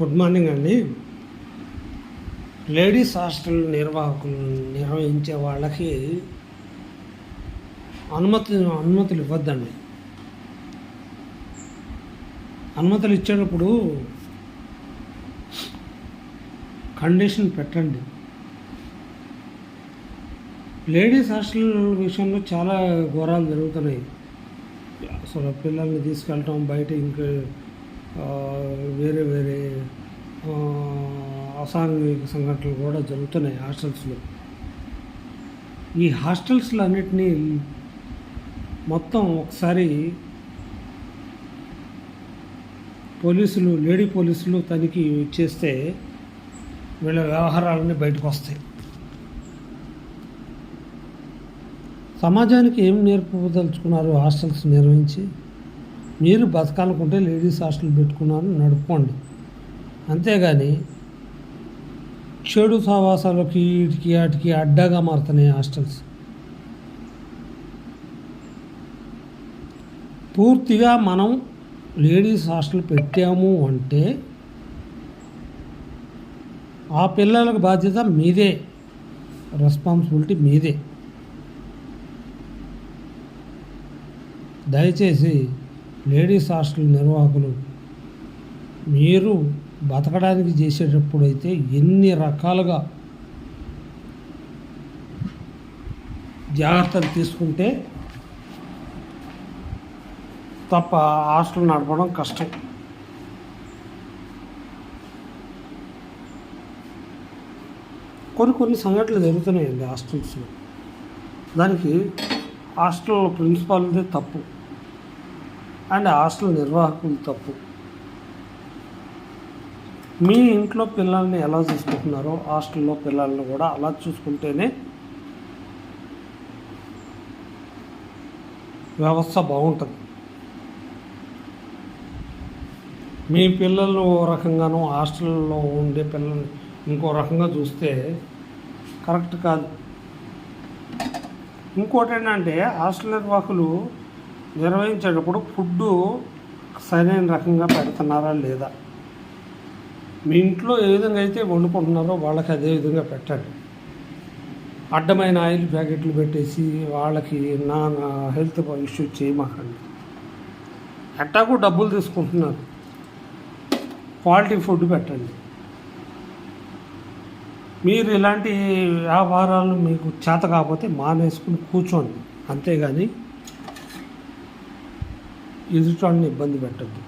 Good morning అండి. Ladies hostel నిర్వాహకులు నిర్వహించే వాళ్ళకి అనుమతులు ఇవ్వద్దండి. అనుమతులు ఇచ్చేటప్పుడు కండిషన్ పెట్టండి. లేడీస్ హాస్టల్ విషయంలో చాలా ఘోరాలు జరుగుతున్నాయి. అసలు పిల్లల్ని తీసుకెళ్ళటం, బయట ఇంకా వేరే వేరే అసాంఘిక సంఘటనలు కూడా జరుగుతున్నాయి హాస్టల్స్లో. ఈ హాస్టల్స్లో అన్నిటినీ మొత్తం ఒకసారి లేడీ పోలీసులు తనిఖీ చేస్తే వీళ్ళ వ్యవహారాలన్నీ బయటకు వస్తాయి. సమాజానికి ఏం నేర్పదలుచుకున్నారు హాస్టల్స్ నిర్వహించి? మీరు బతకాలనుకుంటే లేడీస్ హాస్టల్ పెట్టుకున్నారు, నడుపుకోండి. అంతేగాని చెడు సహవాసాలకి వాటికి అడ్డాగా మారుతున్నాయి హాస్టల్స్. పూర్తిగా మనం లేడీస్ హాస్టల్ పెట్టాము అంటే ఆ పిల్లలకు బాధ్యత మీదే, రెస్పాన్సిబిలిటీ మీదే. దయచేసి లేడీస్ హాస్టల్ నిర్వాహకులు, మీరు బతకడానికి చేసేటప్పుడు అయితే ఎన్ని రకాలుగా జాగ్రత్తలు తీసుకుంటే తప్ప హాస్టల్ నడపడం కష్టం. కొన్ని సంఘటనలు జరుగుతున్నాయండి హాస్టల్స్లో. దానికి హాస్టల్ ప్రిన్సిపాల్దే తప్పు అండ్ హాస్టల్ నిర్వాహకులు తప్పు. మీ ఇంట్లో పిల్లల్ని ఎలా చూసుకుంటున్నారో హాస్టల్లో పిల్లల్ని కూడా అలా చూసుకుంటేనే వ్యవస్థ బాగుంటుంది. మీ పిల్లలు ఓ రకంగానూ హాస్టల్లో ఉండే పిల్లల్ని ఇంకో రకంగా చూస్తే కరెక్ట్ కాదు. ఇంకోటి ఏంటంటే హాస్టల్ నిర్వాహకులు నిర్వహించేటప్పుడు ఫుడ్డు సరైన రకంగా పెడుతున్నారా లేదా? మీ ఇంట్లో ఏ విధంగా అయితే వండుకుంటున్నారో వాళ్ళకి అదే విధంగా పెట్టండి. అడ్డమైన ఆయిల్ ప్యాకెట్లు పెట్టేసి వాళ్ళకి హెల్త్ ఇష్యూ చేయమాకండి. ఎట్టాకు డబ్బులు తీసుకుంటున్నారు, క్వాలిటీ ఫుడ్ పెట్టండి. మీరు ఇలాంటి వ్యాపారాలు మీకు చేత కాకపోతే మానేసుకుని కూర్చోండి, అంతేగాని ఎదుటి వాళ్ళని ఇబ్బంది పెట్టద్దు.